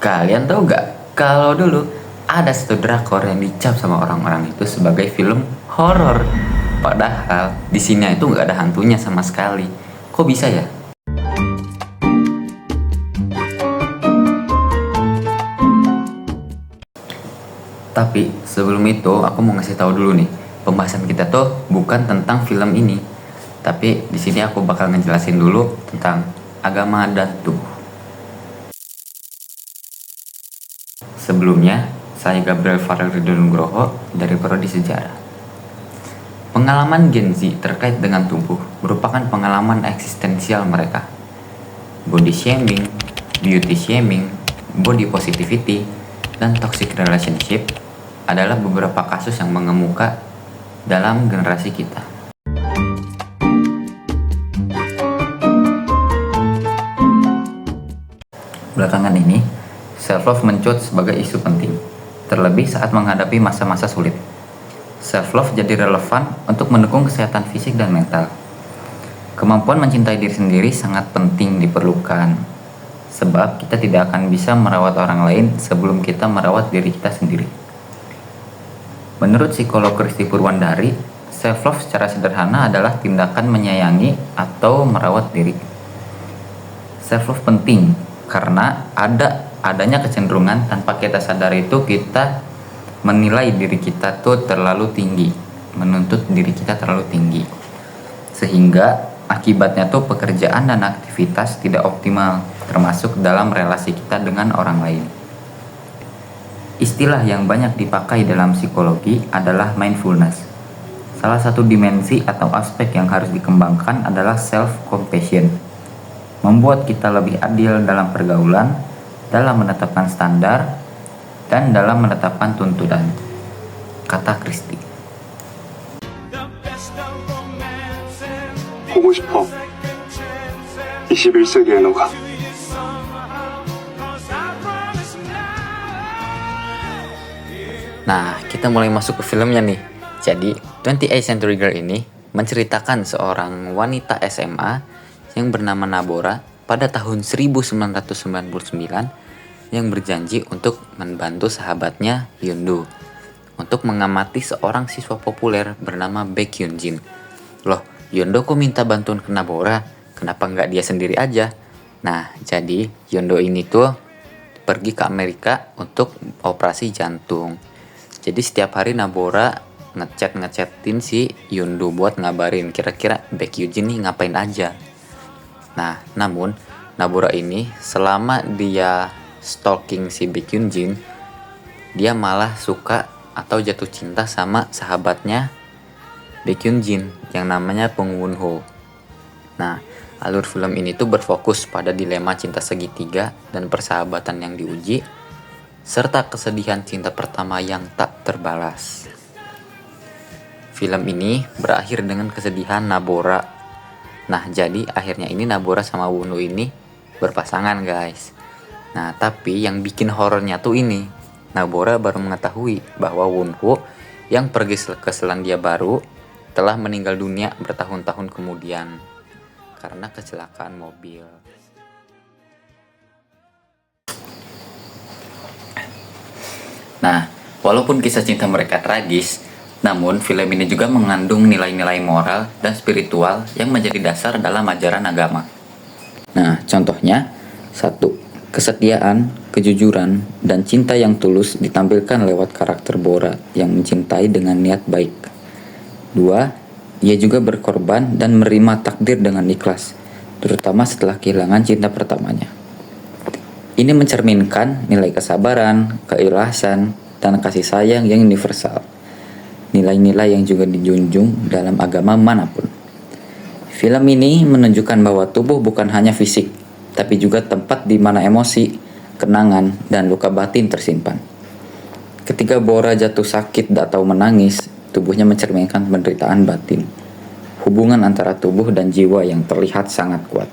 Kalian tahu gak, kalau dulu ada satu drakor yang dicap sama orang-orang itu sebagai film horor. Padahal di sini itu nggak ada hantunya sama sekali. Kok bisa ya? Tapi sebelum itu aku mau ngasih tahu dulu nih, pembahasan kita tuh bukan tentang film ini. Tapi di sini aku bakal ngejelasin dulu tentang agama dan tubuh. Sebelumnya, saya Gabriel Farel Ridho Nugroho dari Prodi Sejarah. Pengalaman Gen Z terkait dengan tubuh merupakan pengalaman eksistensial mereka. Body shaming, beauty shaming, body positivity, dan toxic relationship adalah beberapa kasus yang mengemuka dalam generasi kita. Belakangan ini, self-love mencuat sebagai isu penting, terlebih saat menghadapi masa-masa sulit. Self-love jadi relevan untuk mendukung kesehatan fisik dan mental. Kemampuan mencintai diri sendiri sangat penting diperlukan, sebab kita tidak akan bisa merawat orang lain sebelum kita merawat diri kita sendiri. Menurut psikolog Kristi Purwandari, self-love secara sederhana adalah tindakan menyayangi atau merawat diri. Self-love penting karena adanya kecenderungan tanpa kita sadar itu kita menilai diri kita tuh terlalu tinggi, menuntut diri kita terlalu tinggi, sehingga akibatnya tuh pekerjaan dan aktivitas tidak optimal, termasuk dalam relasi kita dengan orang lain. Istilah yang banyak dipakai dalam psikologi adalah mindfulness. Salah satu dimensi atau aspek yang harus dikembangkan adalah self-compassion, membuat kita lebih adil dalam pergaulan, dalam menetapkan standar, dan dalam menetapkan tuntutan, kata Kristi. 보고 싶어. 21세기의 너가. Nah, kita mulai masuk ke filmnya nih. Jadi, 28th Century Girl ini menceritakan seorang wanita SMA yang bernama Nabora pada tahun 1999 yang berjanji untuk membantu sahabatnya Hyundu untuk mengamati seorang siswa populer bernama Baekhyunjin. Loh, Hyundu kok minta bantuan ke Nabora? Kenapa nggak dia sendiri aja? Nah, jadi Hyundu ini tuh pergi ke Amerika untuk operasi jantung. Jadi setiap hari Nabora ngechatin si Hyundu buat ngabarin kira-kira Baekhyunjin nih ngapain aja. Nah, namun Nabora ini selama dia stalking si Baekhyunjin, dia malah suka atau jatuh cinta sama sahabatnya Baekhyunjin yang namanya Bong Won-ho. Nah, alur film ini tuh berfokus pada dilema cinta segitiga dan persahabatan yang diuji, serta kesedihan cinta pertama yang tak terbalas. Film ini berakhir dengan kesedihan Nabora. Nah, jadi akhirnya ini Nabora sama Won-ho ini berpasangan, guys. Nah, tapi yang bikin horornya tuh ini, Nabora baru mengetahui bahwa Won-ho yang pergi ke Selandia Baru telah meninggal dunia bertahun-tahun kemudian karena kecelakaan mobil. Nah, walaupun kisah cinta mereka tragis, namun film ini juga mengandung nilai-nilai moral dan spiritual yang menjadi dasar dalam ajaran agama. Nah, contohnya, 1. Kesetiaan, kejujuran, dan cinta yang tulus ditampilkan lewat karakter Bora yang mencintai dengan niat baik. 2. Ia juga berkorban dan menerima takdir dengan ikhlas, terutama setelah kehilangan cinta pertamanya. Ini mencerminkan nilai kesabaran, keikhlasan, dan kasih sayang yang universal. Nilai-nilai yang juga dijunjung dalam agama manapun. Film ini menunjukkan bahwa tubuh bukan hanya fisik, tapi juga tempat di mana emosi, kenangan, dan luka batin tersimpan. Ketika Bora jatuh sakit atau menangis, tubuhnya mencerminkan penderitaan batin. Hubungan antara tubuh dan jiwa yang terlihat sangat kuat.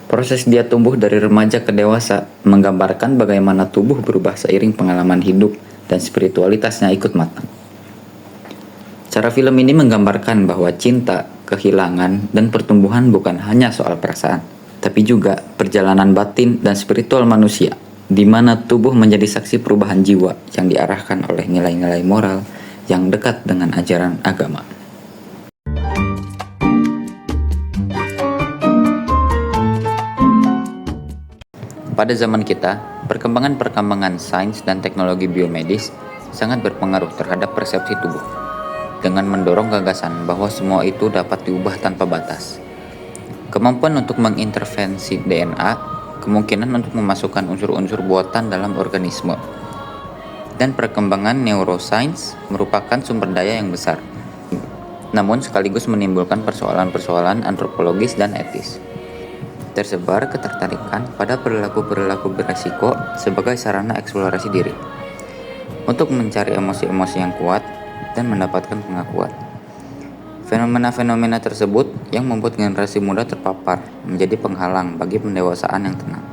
Proses dia tumbuh dari remaja ke dewasa menggambarkan bagaimana tubuh berubah seiring pengalaman hidup dan spiritualitasnya ikut matang. Cara film ini menggambarkan bahwa cinta, kehilangan, dan pertumbuhan bukan hanya soal perasaan, tapi juga perjalanan batin dan spiritual manusia. di mana tubuh menjadi saksi perubahan jiwa yang diarahkan oleh nilai-nilai moral yang dekat dengan ajaran agama. Pada zaman kita, perkembangan sains dan teknologi biomedis sangat berpengaruh terhadap persepsi tubuh, dengan mendorong gagasan bahwa semua itu dapat diubah tanpa batas. Kemampuan untuk mengintervensi DNA, kemungkinan untuk memasukkan unsur-unsur buatan dalam organisme, dan perkembangan neuroscience merupakan sumber daya yang besar, namun sekaligus menimbulkan persoalan-persoalan antropologis dan etis. Tersebar ketertarikan pada perilaku-perilaku beresiko sebagai sarana eksplorasi diri, untuk mencari emosi-emosi yang kuat dan mendapatkan pengakuan. Fenomena-fenomena tersebut yang membuat generasi muda terpapar menjadi penghalang bagi pendewasaan yang tenang.